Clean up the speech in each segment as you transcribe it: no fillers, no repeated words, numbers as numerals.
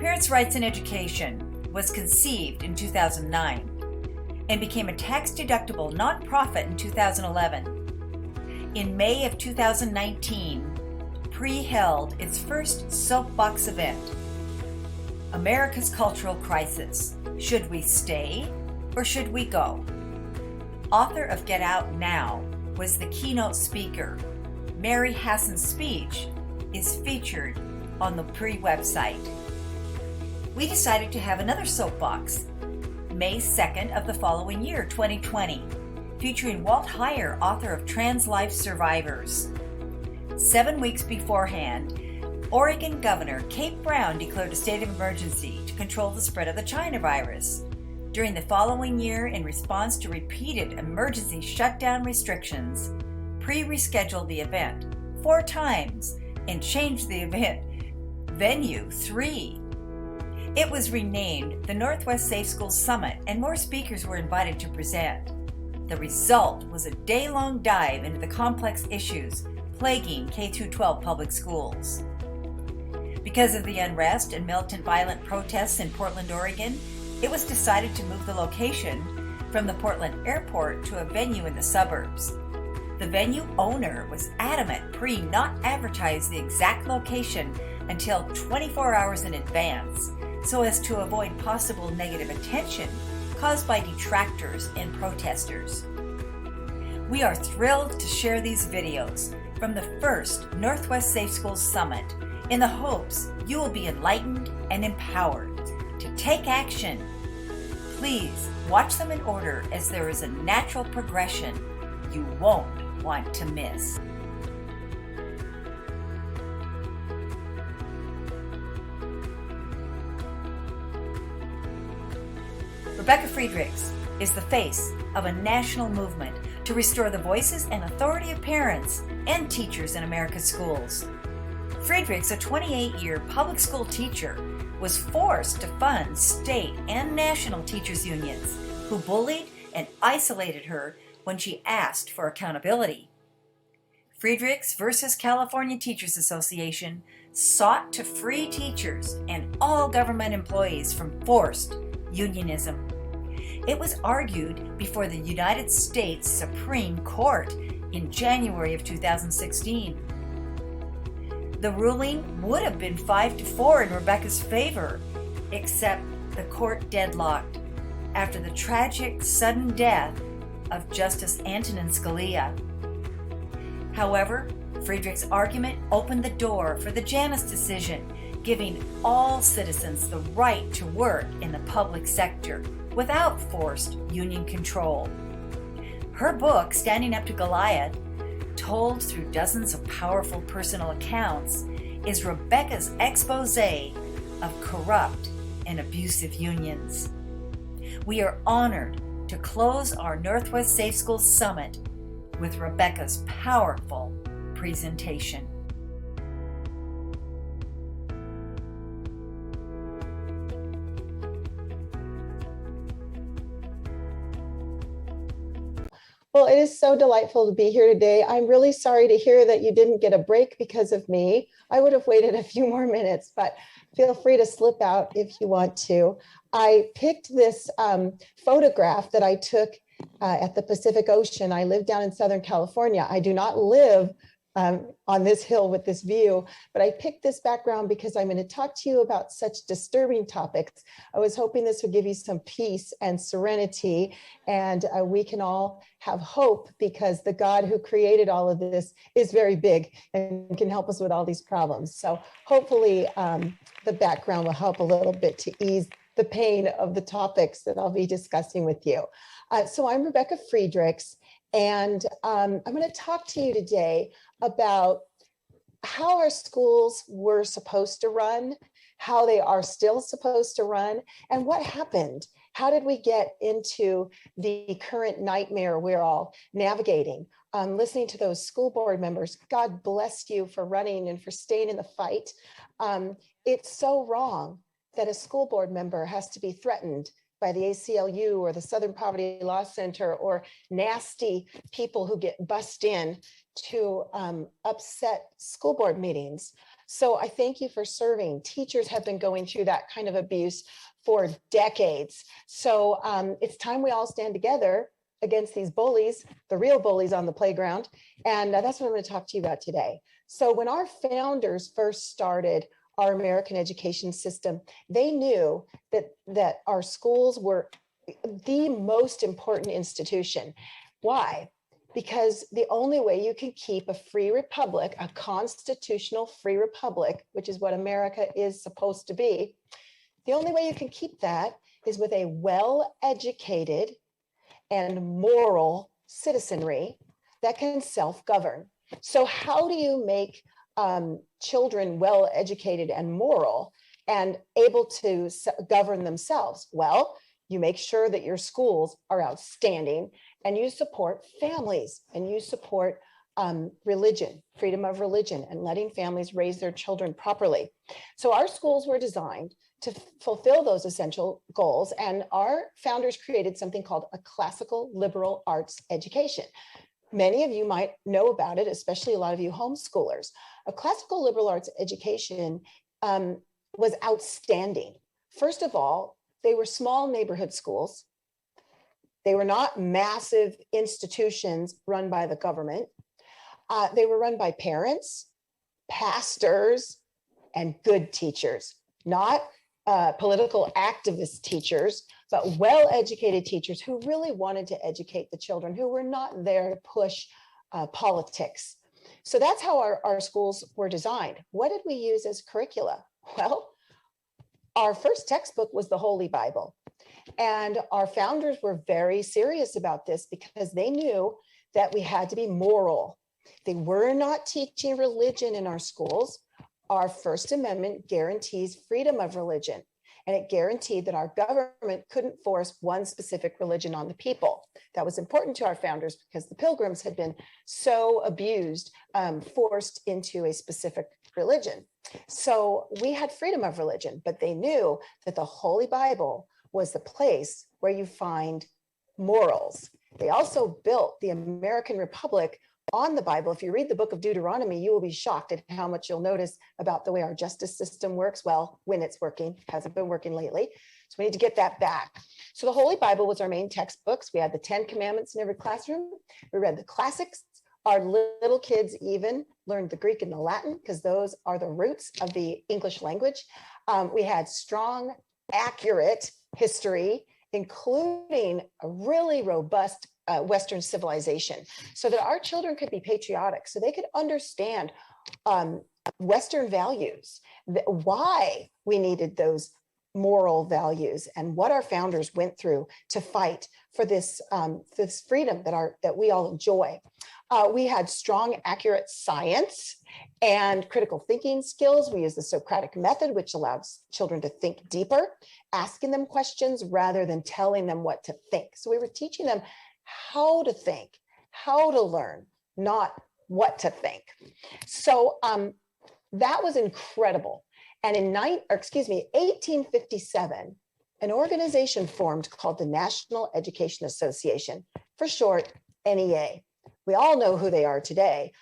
Parents' Rights in Education was conceived in 2009 and became a tax-deductible nonprofit in 2011. In May of 2019, PRE held its first soapbox event, America's Cultural Crisis. Should we stay or should we go? Author of Get Out Now was the keynote speaker. Mary Hassan's speech is featured on the PRE website. We decided to have another soapbox, May 2nd of the following year, 2020, featuring Walt Heyer, author of Trans Life Survivors. 7 weeks beforehand, Oregon Governor Kate Brown declared a state of emergency to control the spread of the China virus. During the following year, in response to repeated emergency shutdown restrictions, PRE rescheduled the event 4 times and changed the event venue 3. It was renamed the Northwest Safe Schools Summit, and more speakers were invited to present. The result was a day-long dive into the complex issues plaguing K-12 public schools. Because of the unrest and militant violent protests in Portland, Oregon, it was decided to move the location from the Portland airport to a venue in the suburbs. The venue owner was adamant PRE not advertise the exact location until 24 hours in advance, so as to avoid possible negative attention caused by detractors and protesters. We are thrilled to share these videos from the first Northwest Safe Schools Summit in the hopes you will be enlightened and empowered to take action. Please watch them in order, as there is a natural progression you won't want to miss. Rebecca Friedrichs is the face of a national movement to restore the voices and authority of parents and teachers in America's schools. Friedrichs, a 28-year public school teacher, was forced to fund state and national teachers' unions who bullied and isolated her when she asked for accountability. Friedrichs versus California Teachers Association sought to free teachers and all government employees from forced unionism. It was argued before the United States Supreme Court in January of 2016. The ruling would have been 5-4 in Rebecca's favor, except the court deadlocked after the tragic sudden death of Justice Antonin Scalia. However, Friedrichs' argument opened the door for the Janus Decision, giving all citizens the right to work in the public sector without forced union control. Her book, Standing Up to Goliath, told through dozens of powerful personal accounts, is Rebecca's expose of corrupt and abusive unions. We are honored to close our Northwest Safe Schools Summit with Rebecca's powerful presentation. Well, it is so delightful to be here today. I'm really sorry to hear that you didn't get a break because of me. I would have waited a few more minutes, but feel free to slip out if you want to. I picked this photograph that I took at the Pacific Ocean. I live down in Southern California. I do not live on this hill with this view, but I picked this background because I'm going to talk to you about such disturbing topics. I was hoping this would give you some peace and serenity, and we can all have hope because the God who created all of this is very big and can help us with all these problems. So hopefully the background will help a little bit to ease the pain of the topics that I'll be discussing with you. So I'm Rebecca Friedrichs, and I'm going to talk to you today about how our schools were supposed to run, how they are still supposed to run, and what happened. How did we get into the current nightmare we're all navigating? Listening to those school board members, God bless you for running and for staying in the fight. It's so wrong that a school board member has to be threatened by the ACLU or the Southern Poverty Law Center or nasty people who get bussed in to upset school board meetings. So I thank you for serving. Teachers have been going through that kind of abuse for decades. So it's time we all stand together against these bullies, the real bullies on the playground. And that's what I'm going to talk to you about today. So when our founders first started our American education system, they knew that our schools were the most important institution. Why? Because the only way you can keep a free republic, a constitutional free republic, which is what America is supposed to be, the only way you can keep that is with a well-educated and moral citizenry that can self-govern. So how do you make children well-educated and moral and able to govern themselves? Well, you make sure that your schools are outstanding, and you support families, and you support religion, freedom of religion, and letting families raise their children properly. So our schools were designed to fulfill those essential goals, and our founders created something called a classical liberal arts education. Many of you might know about it, especially a lot of you homeschoolers. A classical liberal arts education was outstanding. First of all, they were small neighborhood schools. They were not massive institutions run by the government. They were run by parents, pastors, and good teachers, not political activist teachers, but well-educated teachers who really wanted to educate the children, who were not there to push politics. So that's how our schools were designed. What did we use as curricula? Well, our first textbook was the Holy Bible. And our founders were very serious about this because they knew that we had to be moral. They were not teaching religion in our schools. Our First Amendment guarantees freedom of religion, and it guaranteed that our government couldn't force one specific religion on the people. That was important to our founders because the Pilgrims had been so abused, forced into a specific religion. So we had freedom of religion, but they knew that the Holy Bible was the place where you find morals. They also built the American Republic on the Bible. If you read the book of Deuteronomy, you will be shocked at how much you'll notice about the way our justice system works. Well, when it's working, hasn't been working lately. So we need to get that back. So the Holy Bible was our main textbooks. We had the 10 Commandments in every classroom. We read the classics. Our little kids even learned the Greek and the Latin because those are the roots of the English language. We had strong, accurate history, including a really robust Western civilization, so that our children could be patriotic, so they could understand Western values, why we needed those moral values, and what our founders went through to fight for this this freedom that we all enjoy. We had strong, accurate science and critical thinking skills. We used the Socratic method, which allows children to think deeper, asking them questions rather than telling them what to think. So we were teaching them how to think, how to learn, not what to think. So that was incredible. And in 1857, an organization formed called the National Education Association, for short, NEA. We all know who they are today,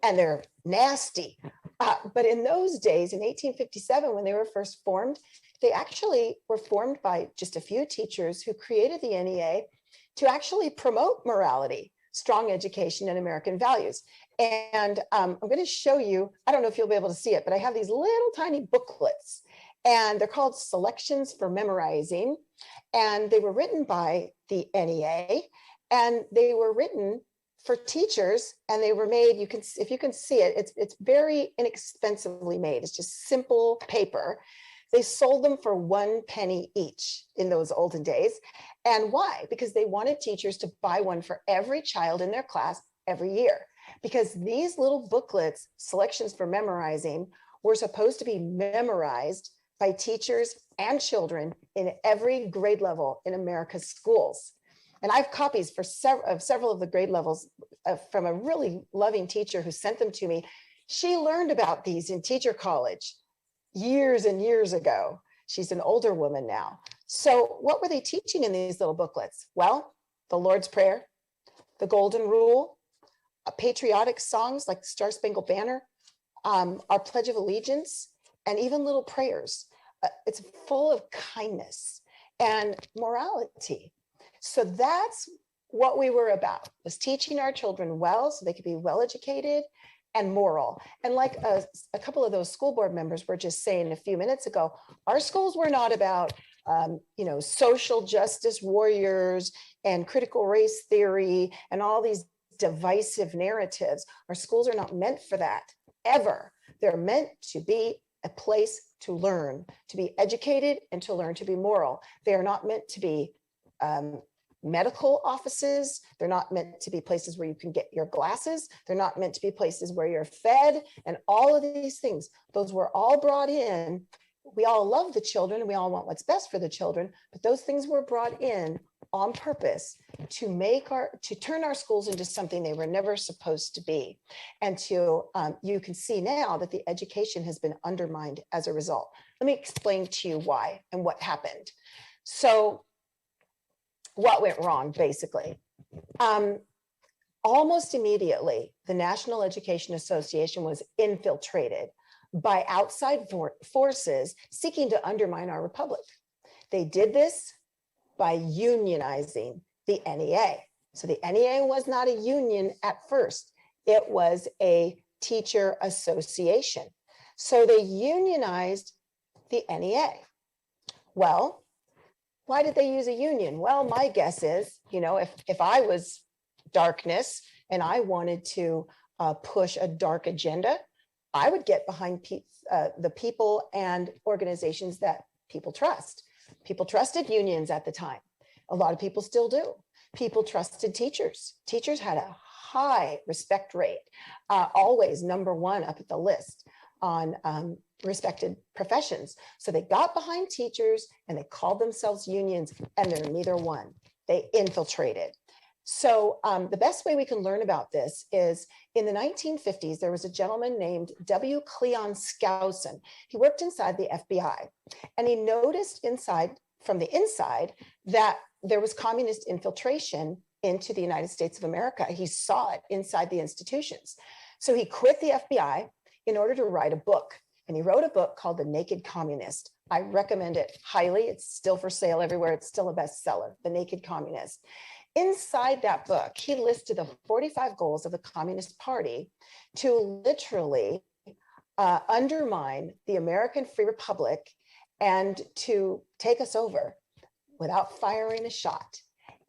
and they're nasty. But in those days, in 1857, when they were first formed, they actually were formed by just a few teachers who created the NEA to actually promote morality, strong education, and American values. And I'm going to show you, I don't know if you'll be able to see it, but I have these little tiny booklets, and they're called Selections for Memorizing. And they were written by the NEA, and they were written for teachers, and they were made, if you can see it, it's very inexpensively made. It's just simple paper. They sold them for 1 penny each in those olden days. And why? Because they wanted teachers to buy one for every child in their class every year. Because these little booklets, Selections for Memorizing, were supposed to be memorized by teachers and children in every grade level in America's schools. And I have copies for several of the grade levels from a really loving teacher who sent them to me. She learned about these in teacher college years and years ago. She's an older woman now. So what were they teaching in these little booklets? Well, the Lord's Prayer, the Golden Rule, patriotic songs like the Star Spangled Banner, our Pledge of Allegiance, and even little prayers. It's full of kindness and morality. So that's what we were about, was teaching our children well so they could be well educated and moral. And like a couple of those school board members were just saying a few minutes ago, our schools were not about social justice warriors and critical race theory and all these divisive narratives. Our schools are not meant for that, ever. They're meant to be a place to learn, to be educated, and to learn to be moral. They are not meant to be medical offices. They're not meant to be places where you can get your glasses. They're not meant to be places where you're fed, and all of these things. Those were all brought in. We all love the children and we all want what's best for the children, but those things were brought in on purpose to turn our schools into something they were never supposed to be. And you can see now that the education has been undermined as a result. Let me explain to you why and what happened. So what went wrong, basically? Almost immediately, the National Education Association was infiltrated by outside forces seeking to undermine our republic. They did this by unionizing the NEA. So the NEA was not a union at first. It was a teacher association. So they unionized the NEA. Well, why did they use a union? Well, my guess is, if I was darkness and I wanted to push a dark agenda, I would get behind the people and organizations that people trust. People trusted unions at the time. A lot of people still do. People trusted teachers. Teachers had a high respect rate, always number one up at the list on respected professions. So they got behind teachers and they called themselves unions, and they're neither one. They infiltrated. So the best way we can learn about this is in the 1950s, there was a gentleman named W. Cleon Skousen. He worked inside the FBI, and he noticed from the inside that there was communist infiltration into the United States of America. He saw it inside the institutions. So he quit the FBI in order to write a book. And he wrote a book called The Naked Communist. I recommend it highly. It's still for sale everywhere. It's still a bestseller, The Naked Communist. Inside that book, he listed the 45 goals of the Communist Party to literally undermine the American Free Republic and to take us over without firing a shot.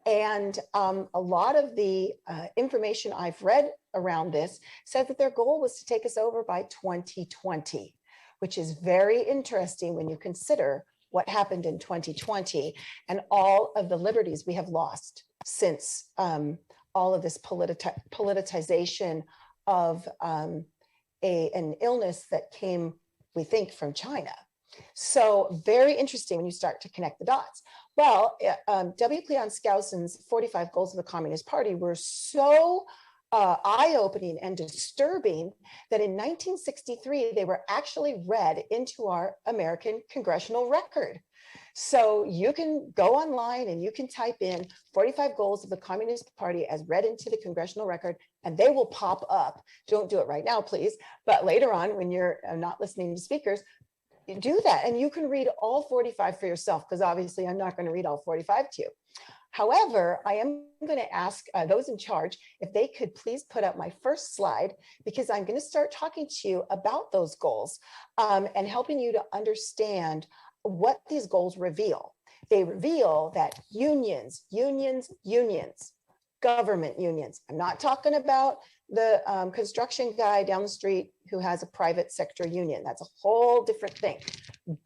And a lot of the information I've read around this said that their goal was to take us over by 2020, which is very interesting when you consider what happened in 2020 and all of the liberties we have lost since all of this politicization of an illness that came, we think, from China. So very interesting when you start to connect the dots. Well, W. Cleon Skousen's 45 Goals of the Communist Party were so eye-opening and disturbing that in 1963, they were actually read into our American congressional record. So you can go online and you can type in 45 Goals of the Communist Party as read into the congressional record, and they will pop up. Don't do it right now, please. But later on, when you're not listening to speakers, you do that. And you can read all 45 for yourself, because obviously I'm not going to read all 45 to you. However, I am going to ask those in charge if they could please put up my first slide, because I'm going to start talking to you about those goals and helping you to understand what these goals reveal. They reveal that unions, government unions. I'm not talking about the construction guy down the street who has a private sector union. That's a whole different thing.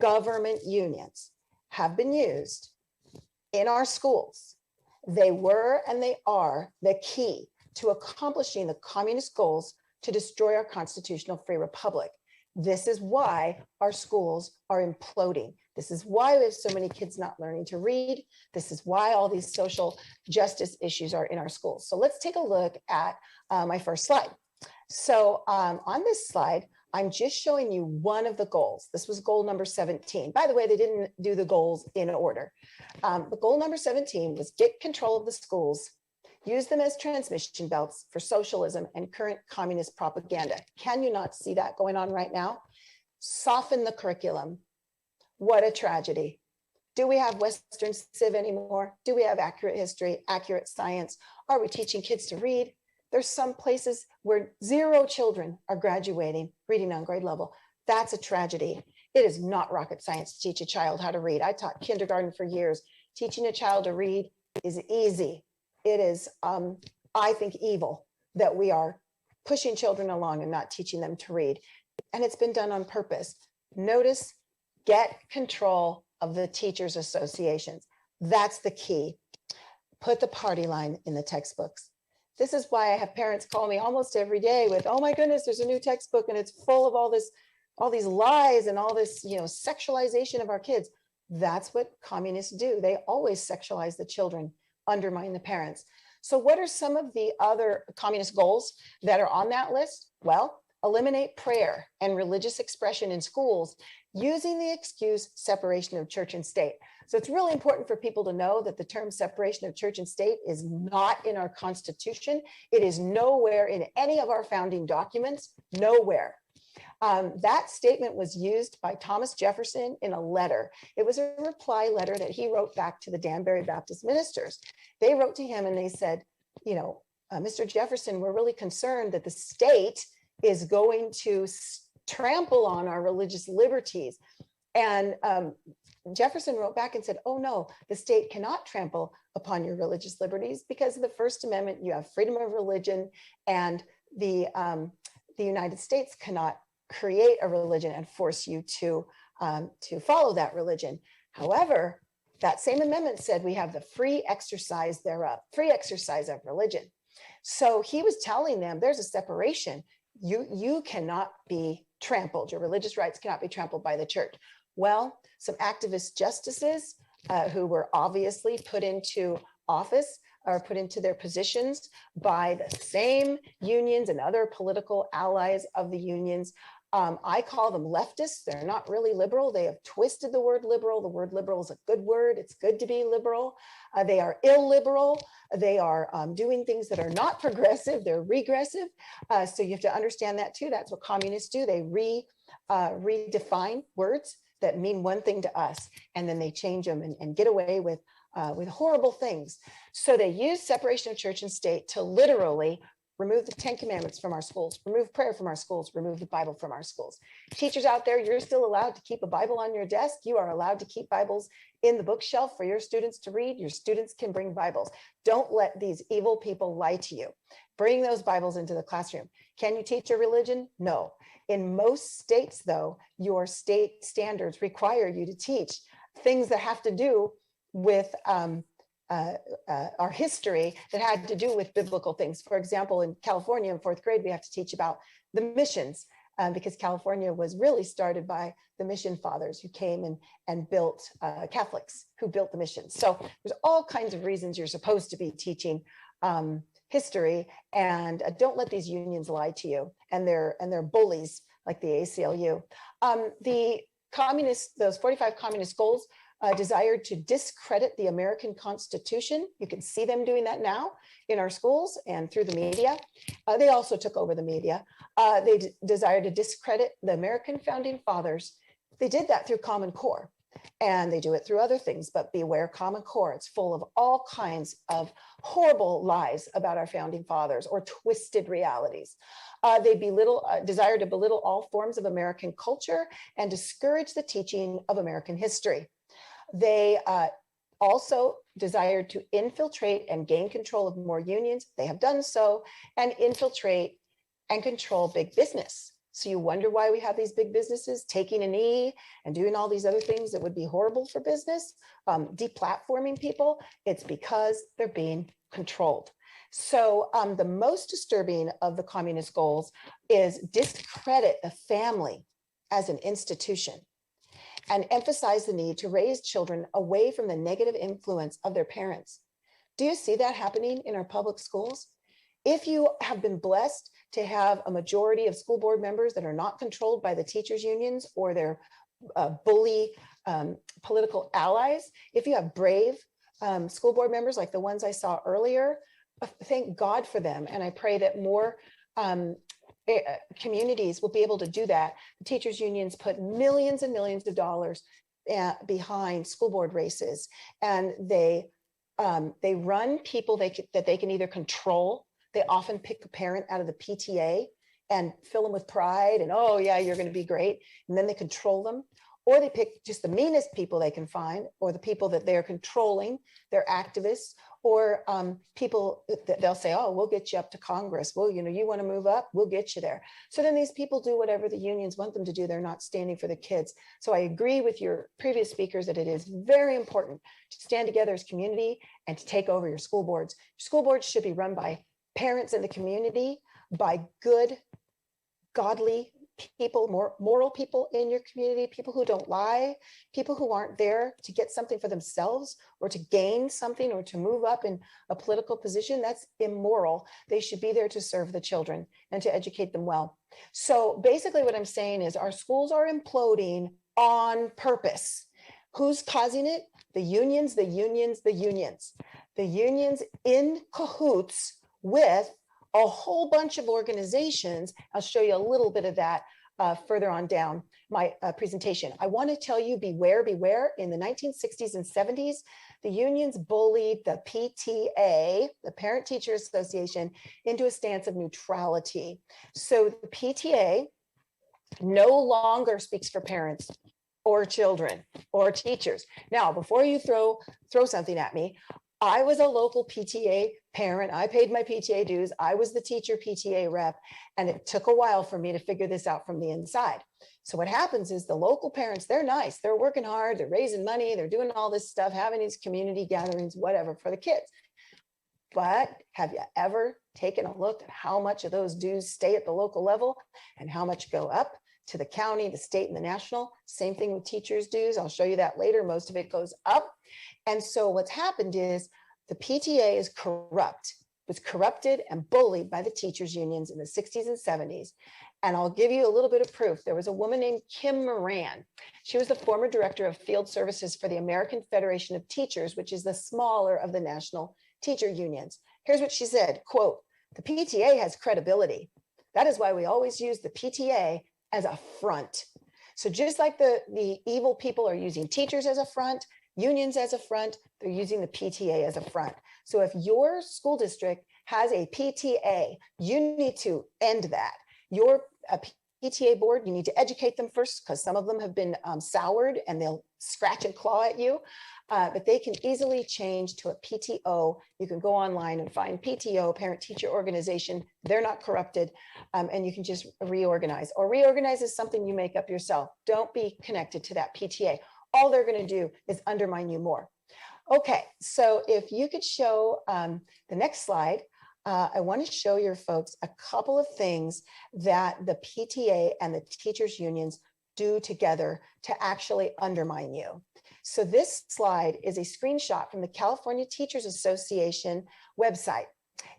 Government unions have been used in our schools. They were and they are the key to accomplishing the communist goals to destroy our constitutional free republic. This is why our schools are imploding. This is why we have so many kids not learning to read. This is why all these social justice issues are in our schools. So let's take a look at my first slide. So on this slide, I'm just showing you one of the goals. This was goal number 17. By the way, they didn't do the goals in order. But goal number 17 was get control of the schools, Use them as transmission belts for socialism and current communist propaganda. Can you not see that going on right now? Soften the curriculum. What a tragedy. Do we have Western Civ anymore? Do we have accurate history, accurate science? Are we teaching kids to read? There's some places where 0 children are graduating reading on grade level. That's a tragedy. It is not rocket science to teach a child how to read. I taught kindergarten for years. Teaching a child to read is easy. It is, I think, evil that we are pushing children along and not teaching them to read. And it's been done on purpose. Notice, get control of the teachers' associations. That's the key. Put the party line in the textbooks. This is why I have parents call me almost every day with, oh my goodness, there's a new textbook and it's full of all these lies and all this, sexualization of our kids. That's what communists do. They always sexualize the children, undermine the parents. So what are some of the other communist goals that are on that list? Well, eliminate prayer and religious expression in schools using the excuse separation of church and state. So it's really important for people to know that the term separation of church and state is not in our Constitution. It is nowhere in any of our founding documents, nowhere. That statement was used by Thomas Jefferson in a letter. It was a reply letter that he wrote back to the Danbury Baptist ministers. They wrote to him and they said, Mr. Jefferson, we're really concerned that the state is going to trample on our religious liberties. And Jefferson wrote back and said, oh no, the state cannot trample upon your religious liberties because of the First Amendment, you have freedom of religion, and the United States cannot create a religion and force you to follow that religion. However, that same amendment said we have the free exercise thereof, free exercise of religion. So he was telling them there's a separation. You cannot be trampled. Your religious rights cannot be trampled by the church. Well, some activist justices who were obviously put into office or put into their positions by the same unions and other political allies of the unions. I call them leftists. They're not really liberal. They have twisted the word liberal. The word liberal is a good word. It's good to be liberal. They are illiberal. They are doing things that are not progressive. They're regressive. So you have to understand that too. That's what communists do. They redefine words that mean one thing to us, and then they change them and get away with horrible things. So they use separation of church and state to literally remove the 10 commandments from our schools, remove prayer from our schools, remove the Bible from our schools. Teachers out there, you're still allowed to keep a Bible on your desk. You are allowed to keep Bibles in the bookshelf for your students to read. Your students can bring Bibles. Don't let these evil people lie to you. Bring those Bibles into the classroom. Can you teach a religion? No. In most states, though, your state standards require you to teach things that have to do with our history, that had to do with biblical things. For example, in California in 4th grade, we have to teach about the missions because California was really started by the mission fathers who came and built Catholics who built the missions. So there's all kinds of reasons you're supposed to be teaching history, and don't let these unions lie to you, and they're bullies like the ACLU. The communists, those 45 communist goals, desired to discredit the American Constitution. You can see them doing that now in our schools and through the media. They also took over the media. They desired to discredit the American founding fathers. They did that through Common Core, and they do it through other things, but beware Common Core. It's full of all kinds of horrible lies about our founding fathers or twisted realities. They desire to belittle all forms of American culture and discourage the teaching of American history. They also desired to infiltrate and gain control of more unions. They have done so, and infiltrate and control big business. So you wonder why we have these big businesses taking a knee and doing all these other things that would be horrible for business, deplatforming people. It's because they're being controlled. So the most disturbing of the communist goals is discredit the family as an institution and emphasize the need to raise children away from the negative influence of their parents. Do you see that happening in our public schools? If you have been blessed to have a majority of school board members that are not controlled by the teachers' unions or their bully political allies, if you have brave school board members like the ones I saw earlier, thank God for them. And I pray that more communities will be able to do that. The teachers unions put millions and millions of dollars behind school board races, and they run people that they can either control. They often pick a parent out of the PTA and fill them with pride and, oh yeah, you're going to be great. And then they control them, or they pick just the meanest people they can find, or the people that they're controlling, they're activists, or people that they'll say, oh, we'll get you up to Congress. Well, you want to move up, we'll get you there. So then these people do whatever the unions want them to do. They're not standing for the kids. So I agree with your previous speakers that it is very important to stand together as community and to take over your school boards. School boards should be run by parents in the community, by good, godly people, moral people in your community, people who don't lie, people who aren't there to get something for themselves or to gain something or to move up in a political position. That's immoral. They should be there to serve the children and to educate them well. So basically what I'm saying is our schools are imploding on purpose. Who's causing it? The unions, the unions, the unions. The unions in cahoots with a whole bunch of organizations. I'll show you a little bit of that further on down my presentation. I want to tell you, beware, beware. In the 1960s and 70s, the unions bullied the PTA, the Parent Teacher Association, into a stance of neutrality. So the PTA no longer speaks for parents or children or teachers. Now, before you throw something at me, I was a local PTA parent. I paid my PTA dues. I was the teacher PTA rep, and it took a while for me to figure this out from the inside. So what happens is the local parents, they're nice. They're working hard. They're raising money. They're doing all this stuff, having these community gatherings, whatever, for the kids. But have you ever taken a look at how much of those dues stay at the local level and how much go up to the county, the state, and the national? Same thing with teachers' dues. I'll show you that later. Most of it goes up. And so what's happened is the PTA is corrupt, was corrupted and bullied by the teachers unions in the 60s and 70s. And I'll give you a little bit of proof. There was a woman named Kim Moran. She was the former director of field services for the American Federation of Teachers, which is the smaller of the national teacher unions. Here's what she said, quote, "The PTA has credibility. That is why we always use the PTA as a front." So just like the evil people are using teachers as a front, unions as a front, they're using the PTA as a front. So if your school district has a PTA, you need to end that. Your PTA board, you need to educate them first, because some of them have been soured and they'll scratch and claw at you. But they can easily change to a PTO. You can go online and find PTO, Parent Teacher Organization. They're not corrupted, and you can just reorganize. Or reorganize is something you make up yourself. Don't be connected to that PTA. All they're going to do is undermine you more. Okay, so if you could show the next slide, I want to show your folks a couple of things that the PTA and the teachers unions do together to actually undermine you. So this slide is a screenshot from the California Teachers Association website,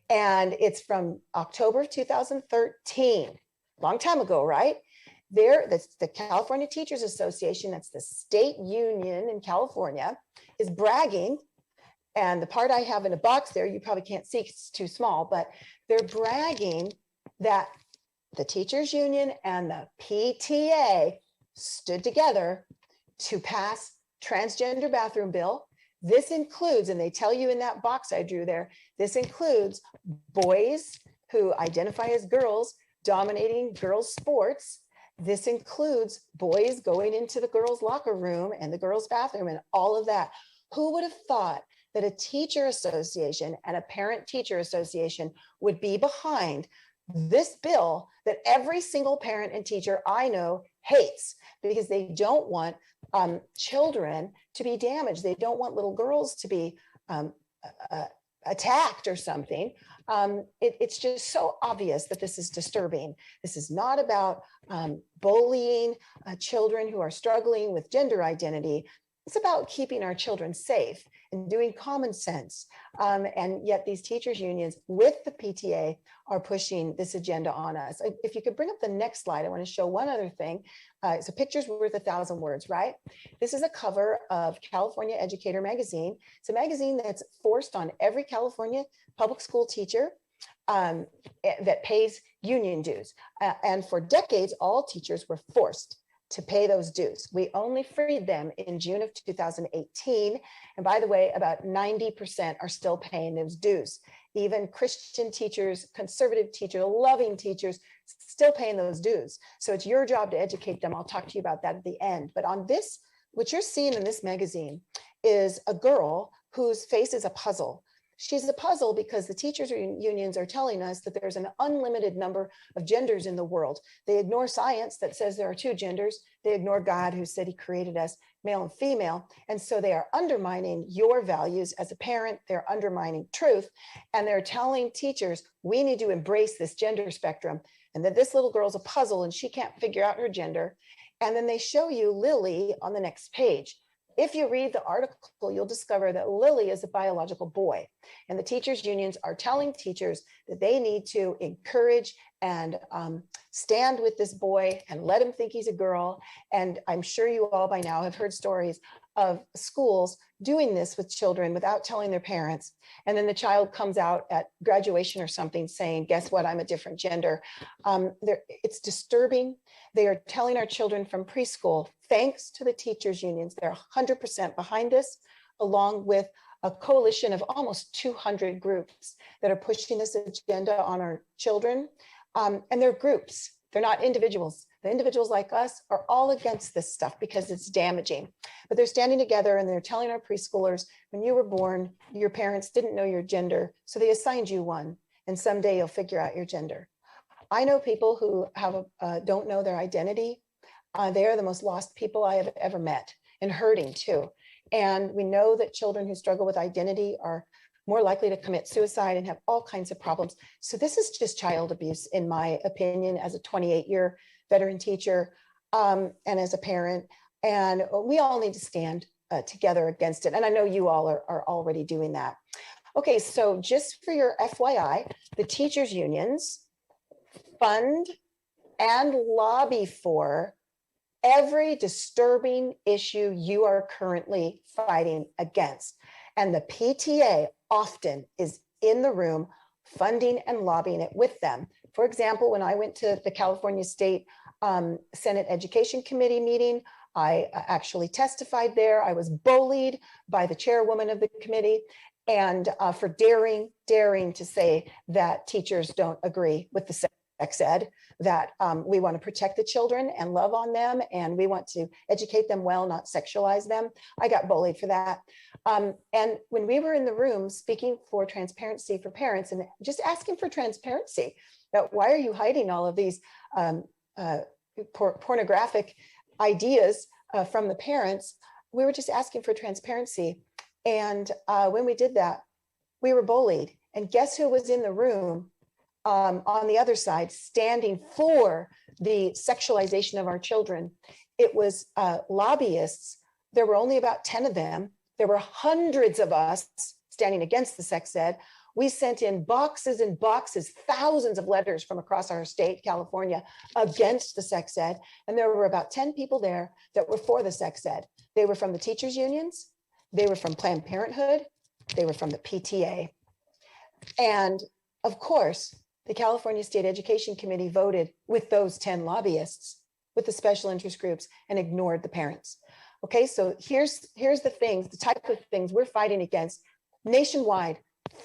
and it's from October of 2013, long time ago, right? That's the California Teachers Association, that's the state union in California, is bragging. And the part I have in a box there, you probably can't see, it's too small, but they're bragging that the teachers union and the PTA stood together to pass transgender bathroom bill. This includes, and they tell you in that box I drew there, this includes boys who identify as girls dominating girls' sports. This includes boys going into the girls' locker room and the girls' bathroom and all of that. Who would have thought that a teacher association and a parent teacher association would be behind this bill that every single parent and teacher I know hates, because they don't want children to be damaged. They don't want little girls to be attacked or something. It's just so obvious that this is disturbing. This is not about bullying children who are struggling with gender identity. It's about keeping our children safe and doing common sense. And yet these teachers unions with the PTA are pushing this agenda on us. If you could bring up the next slide, I want to show one other thing. So picture's worth 1,000 words, right? This is a cover of California Educator magazine. It's a magazine that's forced on every California public school teacher that pays union dues. And for decades, all teachers were forced to pay those dues. We only freed them in June of 2018. And by the way, about 90% are still paying those dues. Even Christian teachers, conservative teachers, loving teachers, still paying those dues. So it's your job to educate them. I'll talk to you about that at the end. But on this, what you're seeing in this magazine is a girl whose face is a puzzle. She's a puzzle because the teachers unions are telling us that there's an unlimited number of genders in the world. They ignore science that says there are 2 genders. They ignore God, who said he created us male and female. And so they are undermining your values as a parent. They're undermining truth. And they're telling teachers, we need to embrace this gender spectrum, and that this little girl's a puzzle and she can't figure out her gender. And then they show you Lily on the next page. If you read the article, you'll discover that Lily is a biological boy. And the teachers unions are telling teachers that they need to encourage and stand with this boy and let him think he's a girl. And I'm sure you all by now have heard stories of schools doing this with children without telling their parents. And then the child comes out at graduation or something saying, guess what, I'm a different gender. It's disturbing. They are telling our children from preschool, thanks to the teachers unions, they're 100% behind this, along with a coalition of almost 200 groups that are pushing this agenda on our children. And they're groups, they're not individuals. The individuals like us are all against this stuff because it's damaging. But they're standing together and they're telling our preschoolers, when you were born, your parents didn't know your gender, so they assigned you one, and someday you'll figure out your gender. I know people who don't know their identity. They are the most lost people I have ever met, and hurting too. And we know that children who struggle with identity are more likely to commit suicide and have all kinds of problems. So this is just child abuse, in my opinion, as a 28-year veteran teacher and as a parent. And we all need to stand together against it. And I know you all are already doing that. Okay, so just for your FYI, the teachers unions fund and lobby for every disturbing issue you are currently fighting against. And the PTA often is in the room funding and lobbying it with them. For example, when I went to the California State Senate Education Committee meeting, I actually testified there. I was bullied by the chairwoman of the committee, and for daring to say that teachers don't agree with the sex ed, that we want to protect the children and love on them, and we want to educate them well, not sexualize them. I got bullied for that. And when we were in the room speaking for transparency for parents and just asking for transparency, that why are you hiding all of these pornographic ideas from the parents? We were just asking for transparency. And when we did that, we were bullied. And guess who was in the room on the other side, standing for the sexualization of our children? It was lobbyists. There were only about 10 of them. There were hundreds of us standing against the sex ed. We sent in boxes and boxes, thousands of letters from across our state, California, against the sex ed. And there were about 10 people there that were for the sex ed. They were from the teachers unions. They were from Planned Parenthood. They were from the PTA. And of course, the California State Education Committee voted with those 10 lobbyists, with the special interest groups, and ignored the parents. Okay, so here's the things, the type of things we're fighting against nationwide,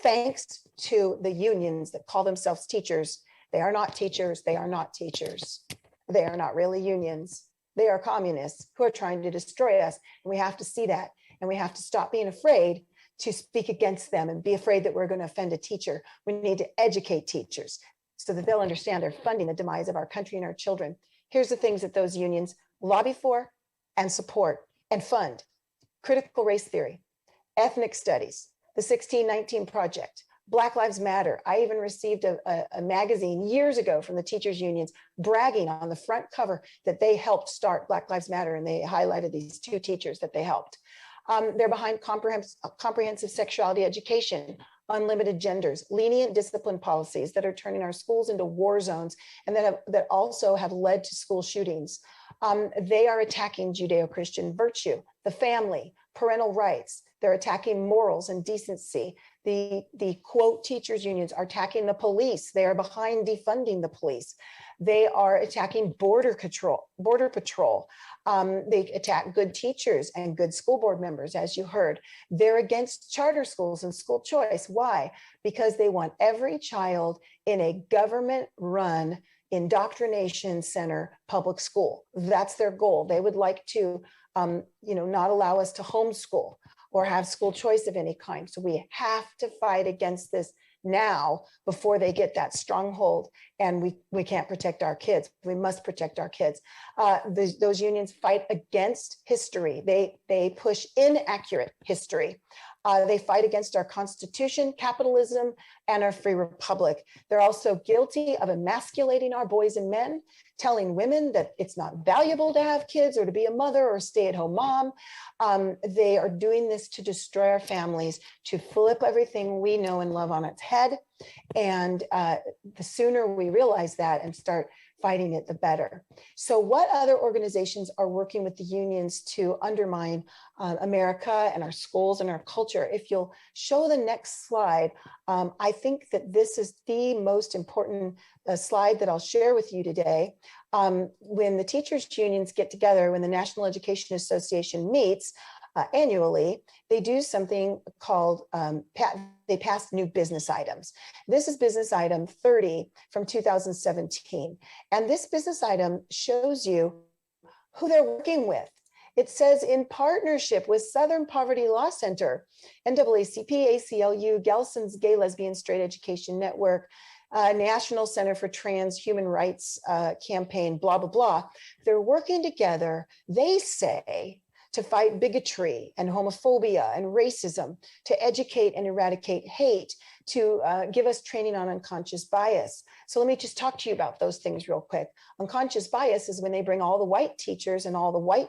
thanks to the unions that call themselves teachers. They are not teachers. They are not teachers. They are not really unions. They are communists who are trying to destroy us. And we have to see that. And we have to stop being afraid to speak against them and be afraid that we're going to offend a teacher. We need to educate teachers so that they'll understand they're funding the demise of our country and our children. Here's the things that those unions lobby for and support and fund: critical race theory, ethnic studies, the 1619 Project, Black Lives Matter. I even received a magazine years ago from the teachers unions bragging on the front cover that they helped start Black Lives Matter, and they highlighted these 2 teachers that they helped. They're behind comprehensive sexuality education, unlimited genders, lenient discipline policies that are turning our schools into war zones, and that also have led to school shootings. They are attacking Judeo-Christian virtue, the family, parental rights. They're attacking morals and decency. The quote teachers unions are attacking the police. They are behind defunding the police. They are attacking border patrol. They attack good teachers and good school board members, as you heard. They're against charter schools and school choice. Why? Because they want every child in a government-run indoctrination center public school. That's their goal. They would like to, not allow us to homeschool or have school choice of any kind. So we have to fight against this now before they get that stronghold, and we can't protect our kids. We must protect our kids. Those unions fight against history. They push inaccurate history. They fight against our Constitution, capitalism, and our free republic. They're also guilty of emasculating our boys and men, telling women that it's not valuable to have kids or to be a mother or a stay-at-home mom. They are doing this to destroy our families, to flip everything we know and love on its head. And the sooner we realize that and start fighting it, the better. So what other organizations are working with the unions to undermine America and our schools and our culture? If you'll show the next slide, I think that this is the most important slide that I'll share with you today. When the teachers unions get together, when the National Education Association meets annually, they do something called, they pass new business items. This is business item 30 from 2017. And this business item shows you who they're working with. It says in partnership with Southern Poverty Law Center, NAACP, ACLU, Gelson's Gay, Lesbian, Straight Education Network, National Center for Trans Human Rights Campaign, blah, blah, blah. They're working together, they say, to fight bigotry and homophobia and racism, to educate and eradicate hate, to give us training on unconscious bias. So let me just talk to you about those things real quick. Unconscious bias is when they bring all the white teachers and all the white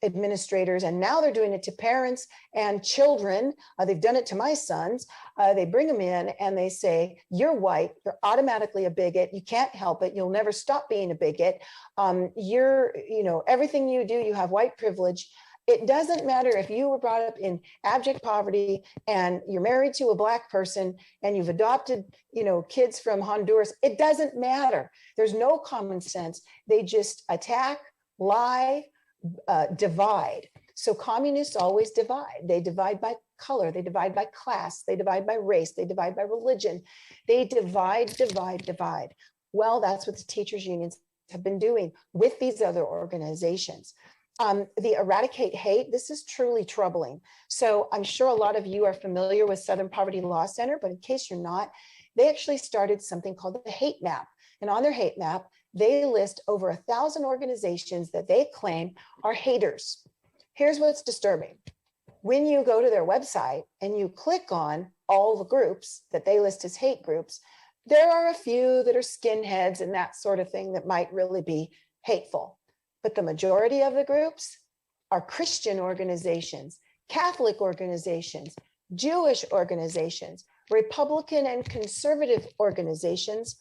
administrators, and now they're doing it to parents and children. They've done it to my sons. They bring them in and they say, you're white, you're automatically a bigot, you can't help it, you'll never stop being a bigot. Everything you do, you have white privilege. It doesn't matter if you were brought up in abject poverty and you're married to a Black person and you've adopted, kids from Honduras. It doesn't matter. There's no common sense. They just attack, lie, divide. So communists always divide. They divide by color, they divide by class, they divide by race, they divide by religion. They divide. Well, that's what the teachers unions have been doing with these other organizations. The eradicate hate, this is truly troubling. So I'm sure a lot of you are familiar with Southern Poverty Law Center, but in case you're not, they actually started something called the hate map. And on their hate map, they list over 1,000 organizations that they claim are haters. Here's what's disturbing. When you go to their website and you click on all the groups that they list as hate groups, there are a few that are skinheads and that sort of thing that might really be hateful. But the majority of the groups are Christian organizations, Catholic organizations, Jewish organizations, Republican and conservative organizations,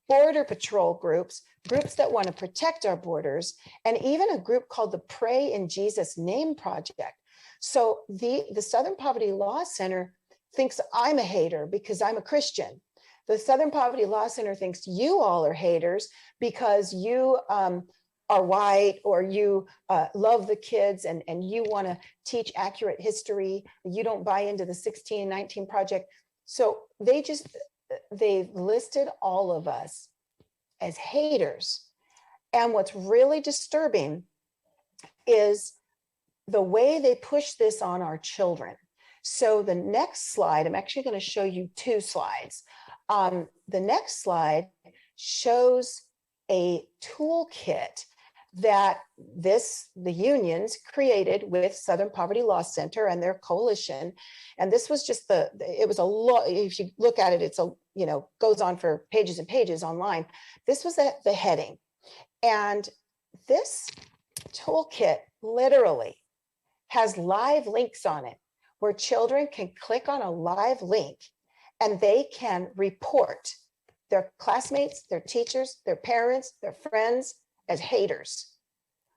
border patrol groups, groups that want to protect our borders, and even a group called the Pray in Jesus' Name Project. So the Southern Poverty Law Center thinks I'm a hater because I'm a Christian. The Southern Poverty Law Center thinks you all are haters because you are white, or you love the kids and you want to teach accurate history. You don't buy into the 1619 Project. So they've listed all of us as haters. And what's really disturbing is the way they push this on our children. So the next slide, I'm actually going to show you 2 slides. The next slide shows a toolkit that the unions created with Southern Poverty Law Center and their coalition. And this was just it was a lot, if you look at it, it's goes on for pages and pages online. This was the heading. And this toolkit literally has live links on it where children can click on a live link and they can report their classmates, their teachers, their parents, their friends as haters.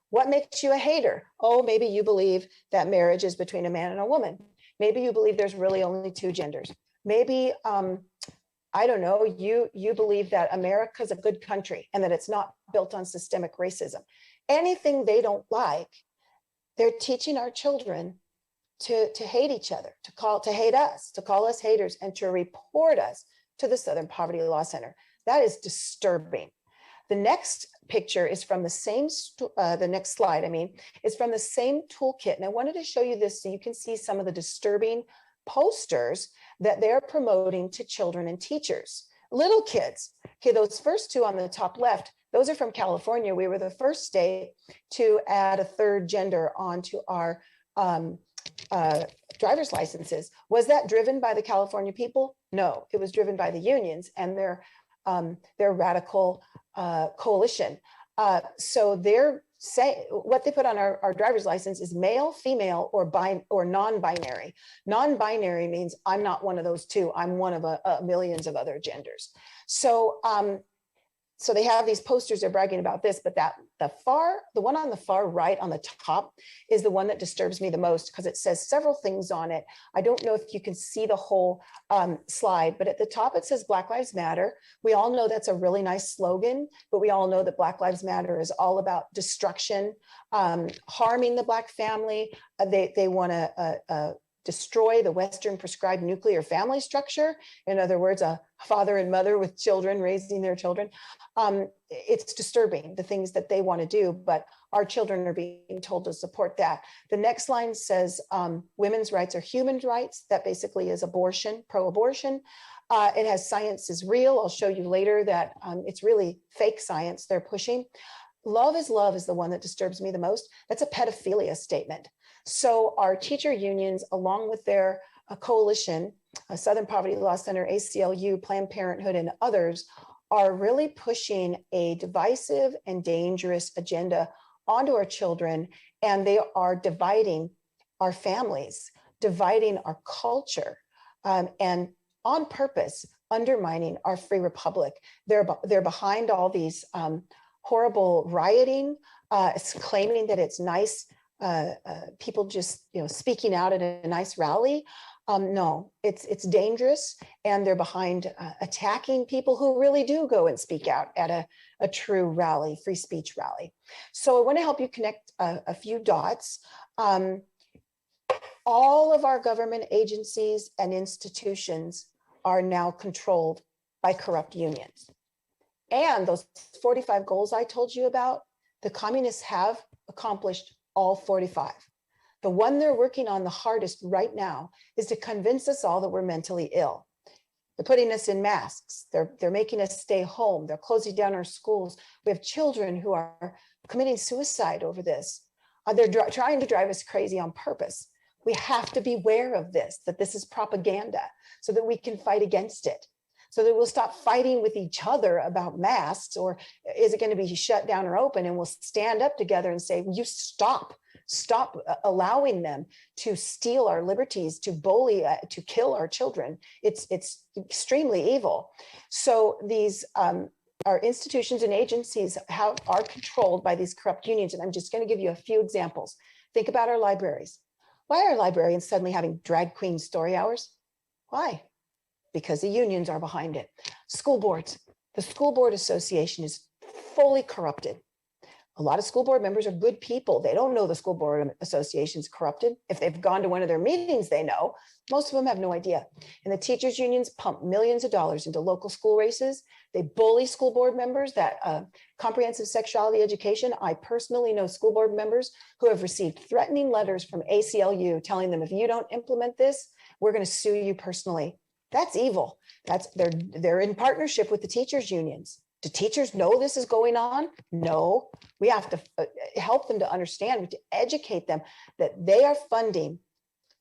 What makes you a hater? Oh, maybe you believe that marriage is between a man and a woman. Maybe you believe there's really only two genders. Maybe, I don't know, you believe that America's a good country and that it's not built on systemic racism. Anything they don't like, they're teaching our children to hate each other, to hate us, to call us haters, and to report us to the Southern Poverty Law Center. That is disturbing. The next picture is from the same, the next slide, is from the same toolkit. And I wanted to show you this so you can see some of the disturbing posters that they're promoting to children and teachers. Little kids. Okay, those first two on the top left, those are from California. We were the first state to add a third gender onto our driver's licenses. Was that driven by the California people? No, it was driven by the unions and their radical coalition. So they're saying what they put on our driver's license is male, female, or non-binary. Non-binary means I'm not one of those two. I'm one of millions of other genders. So they have these posters, they're bragging about this, but the one on the far right on the top is the one that disturbs me the most because it says several things on it. I don't know if you can see the whole slide, but at the top it says Black Lives Matter. We all know that's a really nice slogan, but we all know that Black Lives Matter is all about destruction, harming the Black family. They want to destroy the Western prescribed nuclear family structure. In other words, a father and mother with children raising their children. It's disturbing, the things that they want to do, but our children are being told to support that. The next line says women's rights are human rights. That basically is abortion, pro-abortion. It has science is real. I'll show you later that it's really fake science they're pushing. Love is the one that disturbs me the most. That's a pedophilia statement. So our teacher unions, along with their coalition, Southern Poverty Law Center, ACLU, Planned Parenthood, and others, are really pushing a divisive and dangerous agenda onto our children, and they are dividing our families, dividing our culture, and on purpose undermining our free republic. They're behind all these horrible rioting, claiming that it's nice. People just speaking out at a nice rally. No, it's dangerous, and they're behind attacking people who really do go and speak out at a true rally, free speech rally. So I want to help you connect a few dots. All of our government agencies and institutions are now controlled by corrupt unions. And those 45 goals I told you about, the communists have accomplished all 45. The one they're working on the hardest right now is to convince us all that we're mentally ill. They're putting us in masks. They're making us stay home. They're closing down our schools. We have children who are committing suicide over this. They're trying to drive us crazy on purpose. We have to be aware of this, that this is propaganda, so that we can fight against it, so that we'll stop fighting with each other about masks, or is it going to be shut down or open, and we'll stand up together and say, you stop allowing them to steal our liberties, to bully, to kill our children. It's extremely evil. So these our institutions and agencies are controlled by these corrupt unions. And I'm just going to give you a few examples. Think about our libraries. Why are librarians suddenly having drag queen story hours? Why? Because the unions are behind it. School boards. The School Board Association is fully corrupted. A lot of school board members are good people. They don't know the School Board Association is corrupted. If they've gone to one of their meetings, they know. Most of them have no idea. And the teachers unions pump millions of dollars into local school races. They bully school board members that comprehensive sexuality education. I personally know school board members who have received threatening letters from ACLU telling them, if you don't implement this, we're going to sue you personally. That's evil. They're in partnership with the teachers unions. Do teachers know this is going on? No. We have to help them to understand, to educate them that they are funding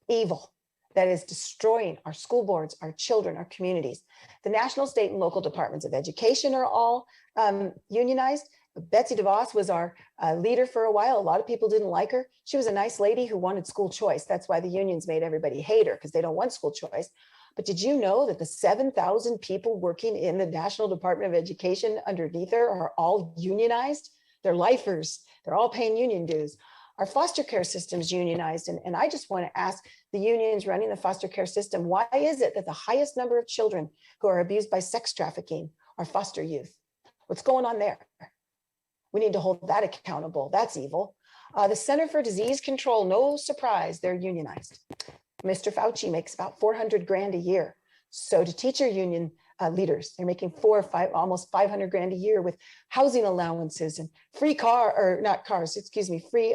evil that is destroying our school boards, our children, our communities. The national, state, and local departments of education are all unionized. Betsy DeVos was our leader for a while. A lot of people didn't like her. She was a nice lady who wanted school choice. That's why the unions made everybody hate her, because they don't want school choice. But did you know that the 7,000 people working in the National Department of Education underneath her are all unionized? They're lifers. They're all paying union dues. Our foster care system's unionized. And I just want to ask the unions running the foster care system, why is it that the highest number of children who are abused by sex trafficking are foster youth? What's going on there? We need to hold that accountable. That's evil. The Center for Disease Control, no surprise, they're unionized. Mr. Fauci makes about 400 grand a year. So do teacher union leaders. They're making almost 500 grand a year with housing allowances and free free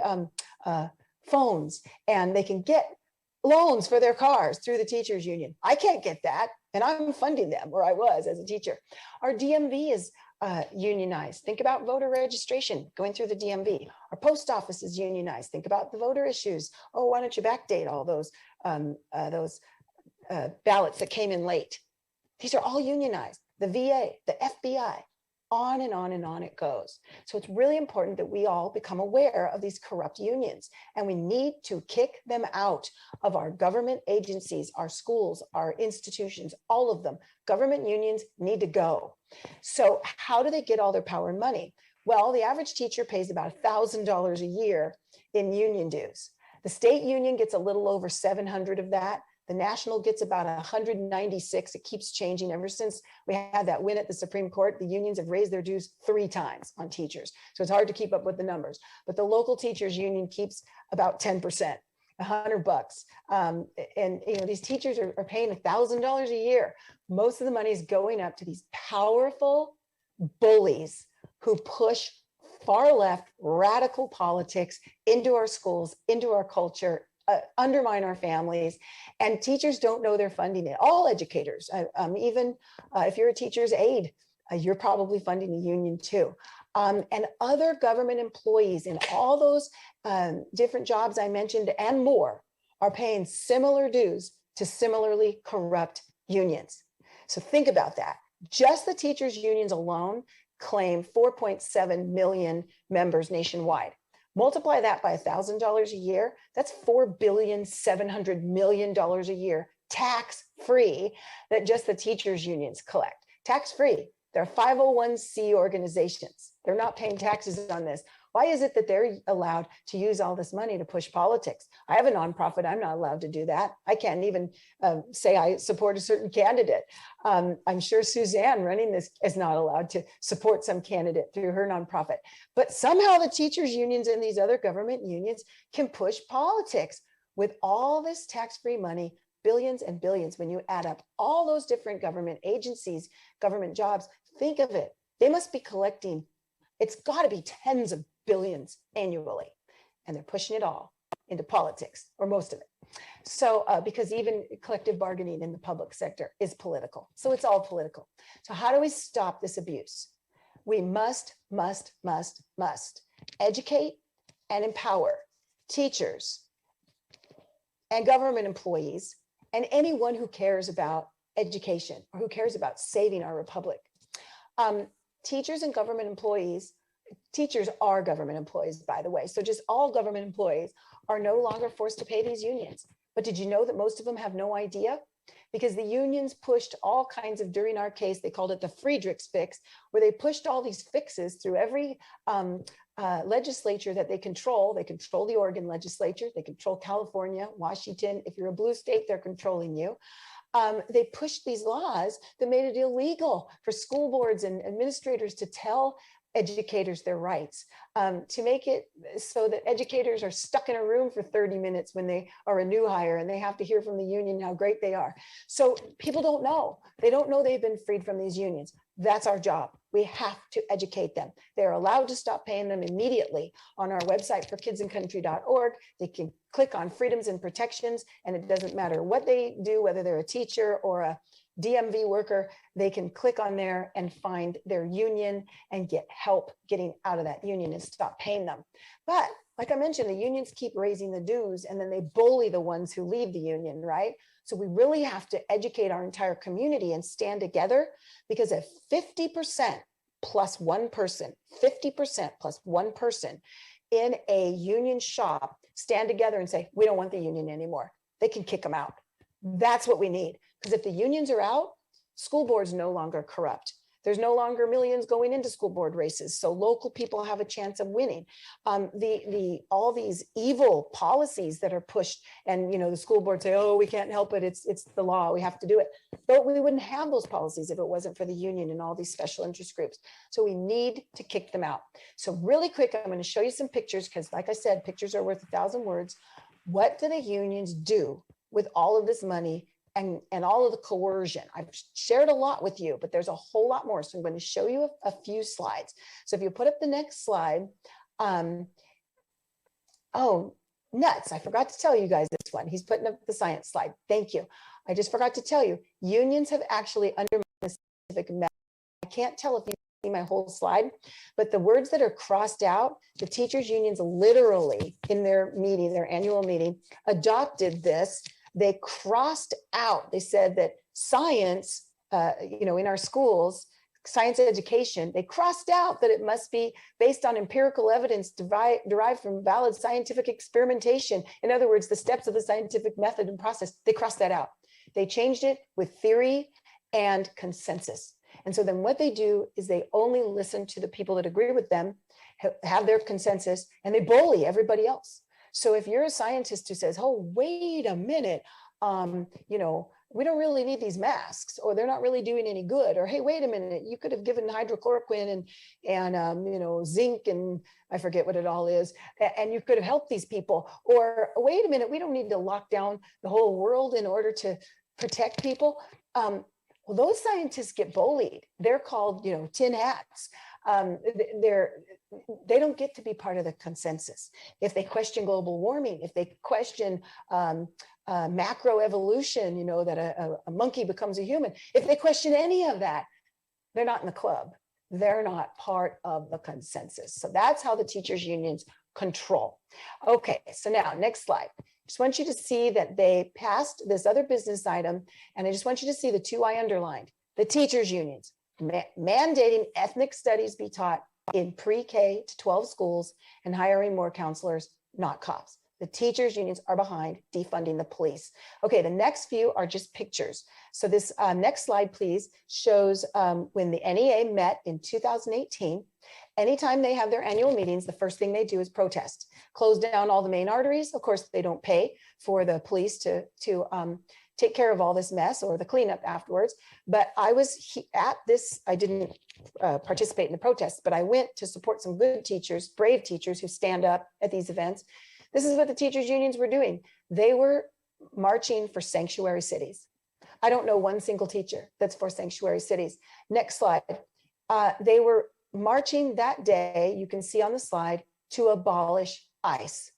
phones. And they can get loans for their cars through the teachers union. I can't get that. And I'm funding them, or I was as a teacher. Our DMV is unionized. Think about voter registration going through the DMV. Our post office is unionized. Think about the voter issues. Oh, why don't you backdate all those ballots that came in late? These are all unionized. The VA, the FBI, on and on and on it goes. So it's really important that we all become aware of these corrupt unions, and we need to kick them out of our government agencies, our schools, our institutions, all of them. Government unions need to go. So how do they get all their power and money? Well, the average teacher pays about $1,000 a year in union dues. The state union gets a little over 700 of that. The national gets about 196. It keeps changing. Ever since we had that win at the Supreme Court, the unions have raised their dues 3 times on teachers. So it's hard to keep up with the numbers. But the local teachers union keeps about 10%, $100. And these teachers are paying $1,000 a year. Most of the money is going up to these powerful bullies who push far left radical politics into our schools, into our culture, undermine our families, and teachers don't know they're funding it. All educators, even if you're a teacher's aide, you're probably funding a union too. And other government employees in all those different jobs I mentioned and more are paying similar dues to similarly corrupt unions. So think about that. Just the teachers' unions alone claim 4.7 million members nationwide. Multiply that by $1,000 a year, that's $4.7 billion a year, tax-free, that just the teachers' unions collect. Tax-free. They're 501c organizations. They're not paying taxes on this. Why is it that they're allowed to use all this money to push politics? I have a nonprofit. I'm not allowed to do that. I can't even say I support a certain candidate. I'm sure Suzanne running this is not allowed to support some candidate through her nonprofit. But somehow the teachers unions and these other government unions can push politics with all this tax-free money, billions and billions. When you add up all those different government agencies, government jobs, think of it. They must be collecting, it's got to be tens of billions annually, and they're pushing it all into politics, or most of it. So because even collective bargaining in the public sector is political. So it's all political. So how do we stop this abuse? We must educate and empower teachers and government employees and anyone who cares about education or who cares about saving our republic. Teachers and government employees, teachers are government employees, by the way. So just all government employees are no longer forced to pay these unions. But did you know that most of them have no idea? Because the unions pushed all kinds of, during our case, they called it the Friedrichs fix, where they pushed all these fixes through every legislature that they control. They control the Oregon legislature, they control California, Washington. If you're a blue state, they're controlling you. They pushed these laws that made it illegal for school boards and administrators to tell educators their rights, to make it so that educators are stuck in a room for 30 minutes when they are a new hire and they have to hear from the union how great they are. So people don't know. They don't know they've been freed from these unions. That's our job. We have to educate them. They're allowed to stop paying them immediately on our website for kidsandcountry.org. They can click on freedoms and protections, and it doesn't matter what they do, whether they're a teacher or a DMV worker, they can click on there and find their union and get help getting out of that union and stop paying them. But like I mentioned, the unions keep raising the dues and then they bully the ones who leave the union, right? So we really have to educate our entire community and stand together, because if 50% plus one person, 50% plus one person in a union shop stand together and say, we don't want the union anymore, they can kick them out. That's what we need. Because if the unions are out, school boards no longer corrupt. There's no longer millions going into school board races. So local people have a chance of winning. All these evil policies that are pushed, and the school board say, oh, we can't help it. It's the law. We have to do it. But we wouldn't have those policies if it wasn't for the union and all these special interest groups. So we need to kick them out. So really quick, I'm going to show you some pictures, because like I said, pictures are worth 1,000 words. What do the unions do with all of this money and all of the coercion? I've shared a lot with you, but there's a whole lot more. So I'm going to show you a few slides. So if you put up the next slide. Oh, nuts. I forgot to tell you guys this one. He's putting up the science slide. Thank you. I just forgot to tell you, unions have actually undermined the scientific method. I can't tell if you see my whole slide, but the words that are crossed out, the teachers unions literally in their meeting, their annual meeting, adopted this. They crossed out, they said that science, in our schools, science education, they crossed out that it must be based on empirical evidence derived from valid scientific experimentation. In other words, the steps of the scientific method and process, they crossed that out. They changed it with theory and consensus. And so then what they do is they only listen to the people that agree with them, have their consensus, and they bully everybody else. So if you're a scientist who says, oh, wait a minute, we don't really need these masks, or they're not really doing any good, or hey, wait a minute, you could have given hydrochloroquine and zinc and I forget what it all is, and you could have helped these people. Or wait a minute, we don't need to lock down the whole world in order to protect people. Well, those scientists get bullied. They're called, tin hats. They don't get to be part of the consensus. If they question global warming, if they question macroevolution, that a monkey becomes a human, if they question any of that, they're not in the club. They're not part of the consensus. So that's how the teachers unions control. Okay, so now next slide. Just want you to see that they passed this other business item, and I just want you to see the two I underlined. The teachers unions mandating ethnic studies be taught in pre-K to 12 schools and hiring more counselors, not cops. The teachers unions are behind defunding the police. Okay, the next few are just pictures. So this next slide, please, shows when the NEA met in 2018. Anytime they have their annual meetings, the first thing they do is protest, close down all the main arteries. Of course, they don't pay for the police to take care of all this mess or the cleanup afterwards. But I was at this, I didn't participate in the protests, but I went to support some good teachers, brave teachers who stand up at these events. This is what the teachers unions were doing. They were marching for sanctuary cities. I don't know one single teacher that's for sanctuary cities. Next slide. They were marching that day, you can see on the slide, to abolish ICE.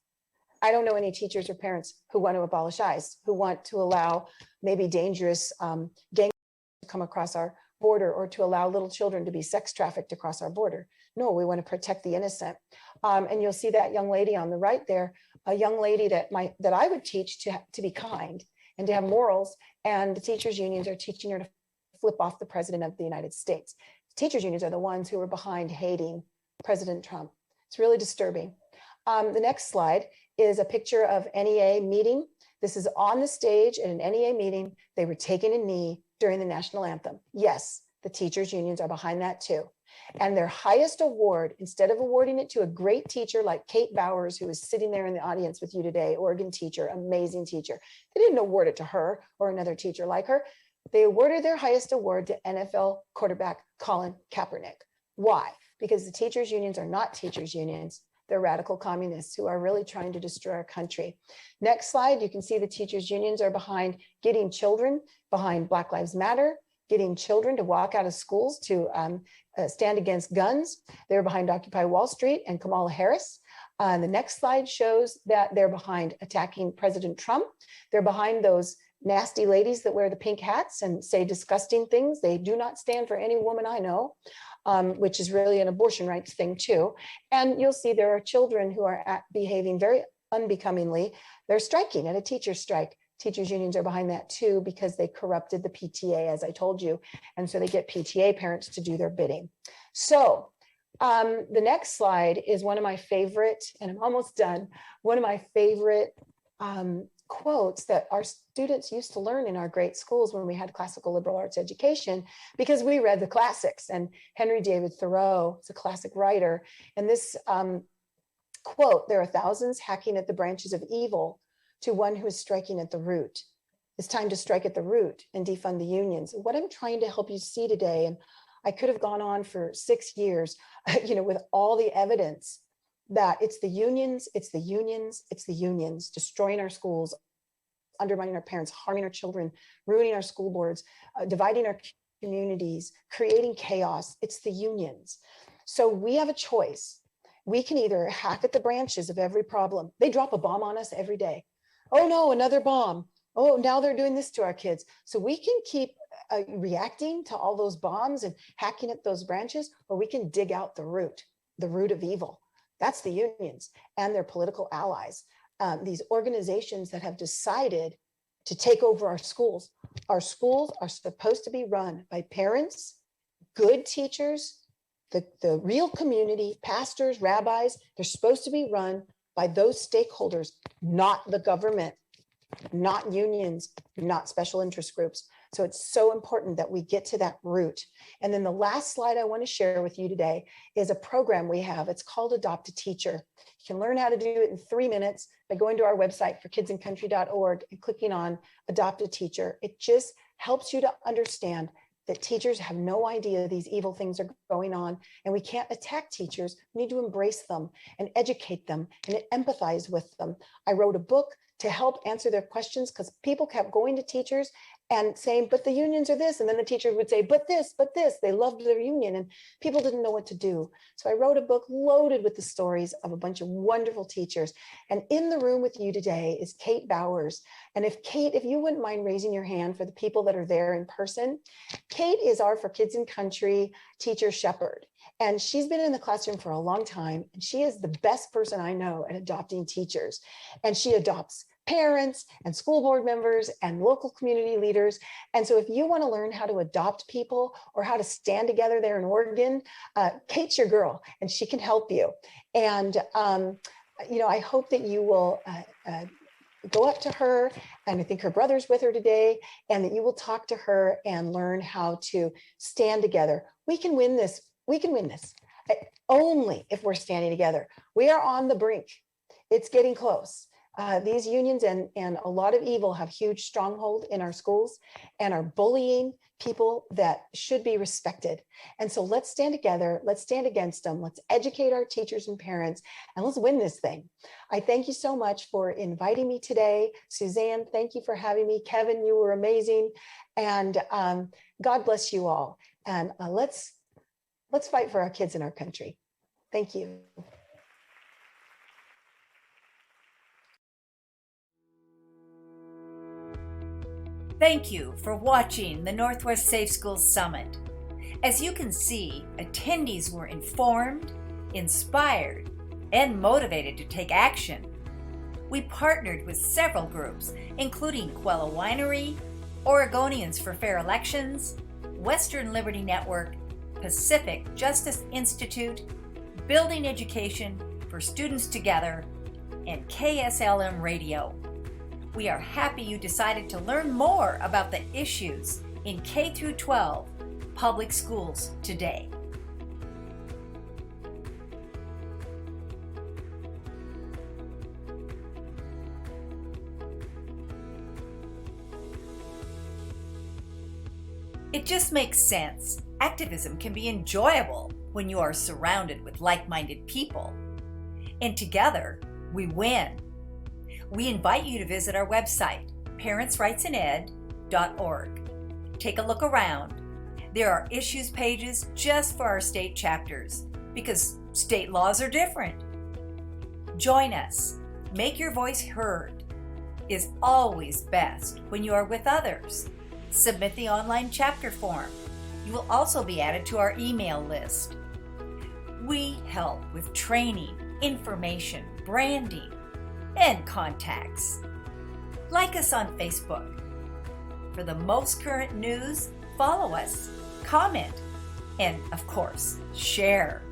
I don't know any teachers or parents who want to abolish ICE, who want to allow maybe dangerous gangs to come across our border, or to allow little children to be sex trafficked across our border. No, we want to protect the innocent. And you'll see that young lady on the right there, a young lady that I would teach to be kind and to have morals. And the teachers unions are teaching her to flip off the president of the United States. Teachers unions are the ones who are behind hating President Trump. It's really disturbing. The next slide is a picture of NEA meeting. This is on the stage at an NEA meeting. They were taking a knee during the national anthem. Yes, the teachers unions are behind that too. And their highest award, instead of awarding it to a great teacher like Kate Bowers, who is sitting there in the audience with you today, Oregon teacher, amazing teacher, they didn't award it to her or another teacher like her. They awarded their highest award to NFL quarterback Colin Kaepernick. Why? Because the teachers unions are not teachers unions. They're radical communists who are really trying to destroy our country. Next slide, you can see the teachers unions are behind getting children, behind Black Lives Matter, getting children to walk out of schools to stand against guns. They're behind Occupy Wall Street and Kamala Harris. The next slide shows that they're behind attacking President Trump. They're behind those nasty ladies that wear the pink hats and say disgusting things. They do not stand for any woman I know, which is really an abortion rights thing too. And you'll see there are children who are behaving very unbecomingly. They're striking at a teacher's strike. Teachers unions are behind that too, because they corrupted the PTA, as I told you. And so they get PTA parents to do their bidding. So the next slide is one of my favorite, and I'm almost done, one of my favorite quotes that our students used to learn in our great schools when we had classical liberal arts education, because we read the classics. And Henry David Thoreau is a classic writer. And this quote, "There are thousands hacking at the branches of evil to one who is striking at the root. It's time to strike at the root and defund the unions." What I'm trying to help you see today, and I could have gone on for 6 years, with all the evidence that it's the unions, it's the unions, it's the unions destroying our schools, undermining our parents, harming our children, ruining our school boards, dividing our communities, creating chaos. It's the unions. So we have a choice. We can either hack at the branches of every problem. They drop a bomb on us every day. Oh no, another bomb. Oh, now they're doing this to our kids. So we can keep reacting to all those bombs and hacking at those branches, or we can dig out the root of evil. That's the unions and their political allies. These organizations that have decided to take over our schools. Our schools are supposed to be run by parents, good teachers, the real community, pastors, rabbis. They're supposed to be run by those stakeholders, not the government, not unions, not special interest groups. So it's so important that we get to that root. And then the last slide I want to share with you today is a program we have. It's called Adopt a Teacher. You can learn how to do it in 3 minutes by going to our website for kidsandcountry.org and clicking on Adopt a Teacher. It just helps you to understand that teachers have no idea these evil things are going on, and we can't attack teachers. We need to embrace them and educate them and empathize with them. I wrote a book to help answer their questions, because people kept going to teachers and saying, but the unions are this. And then the teacher would say, but this. They loved their union, and people didn't know what to do. So I wrote a book loaded with the stories of a bunch of wonderful teachers. And in the room with you today is Kate Bowers. And if you wouldn't mind raising your hand for the people that are there in person, Kate is our For Kids and Country teacher shepherd. And she's been in the classroom for a long time. And she is the best person I know at adopting teachers. And she adopts parents and school board members and local community leaders. And so if you want to learn how to adopt people or how to stand together there in Oregon, Kate's your girl, and she can help you. And, I hope that you will go up to her, and I think her brother's with her today, and that you will talk to her and learn how to stand together. We can win this. We can win this only if we're standing together. We are on the brink. It's getting close. These unions and a lot of evil have huge stronghold in our schools and are bullying people that should be respected. And so let's stand together. Let's stand against them. Let's educate our teachers and parents, and let's win this thing. I thank you so much for inviting me today. Suzanne, thank you for having me. Kevin, you were amazing. And God bless you all. And let's fight for our kids in our country. Thank you. Thank you for watching the Northwest Safe Schools Summit. As you can see, attendees were informed, inspired, and motivated to take action. We partnered with several groups, including Quella Winery, Oregonians for Fair Elections, Western Liberty Network, Pacific Justice Institute, Building Education for Students Together, and KSLM Radio. We are happy you decided to learn more about the issues in K-12 public schools today. It just makes sense. Activism can be enjoyable when you are surrounded with like-minded people. And together, we win. We invite you to visit our website, parentsrightsined.org. Take a look around. There are issues pages just for our state chapters, because state laws are different. Join us. Make your voice heard. is always best when you are with others. Submit the online chapter form. You will also be added to our email list. We help with training, information, branding, and contacts. Like us on Facebook. For the most current news, follow us, comment, and of course, share.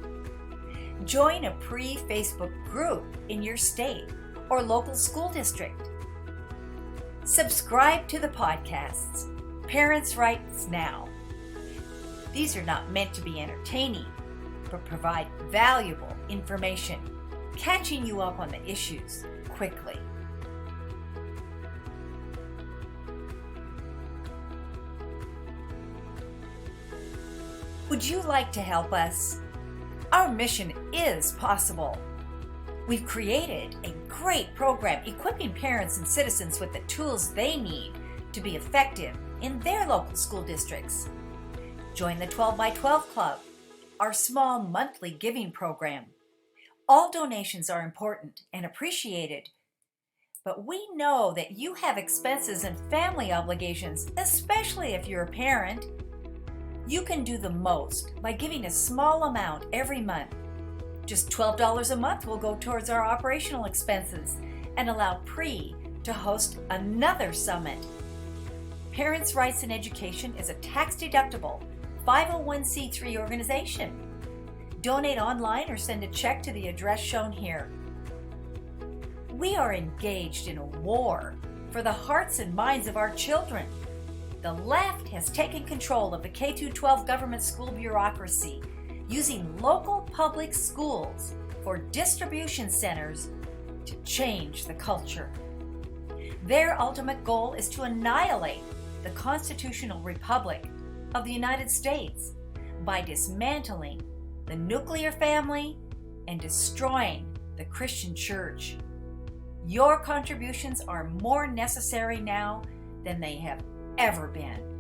Join a pre-Facebook group in your state or local school district. Subscribe to the podcasts, Parents' Rights Now. These are not meant to be entertaining, but provide valuable information, catching you up on the issues quickly. Would you like to help us? Our mission is possible. We've created a great program equipping parents and citizens with the tools they need to be effective in their local school districts. Join the 12 by 12 Club, our small monthly giving program. All donations are important and appreciated, but we know that you have expenses and family obligations, especially if you're a parent. You can do the most by giving a small amount every month. Just $12 a month will go towards our operational expenses and allow PRE to host another summit. Parents' Rights in Education is a tax-deductible 501c3 organization. Donate online or send a check to the address shown here. We are engaged in a war for the hearts and minds of our children. The left has taken control of the K-12 government school bureaucracy, using local public schools for distribution centers to change the culture. Their ultimate goal is to annihilate the constitutional republic of the United States by dismantling the nuclear family and destroying the Christian church. Your contributions are more necessary now than they have ever been.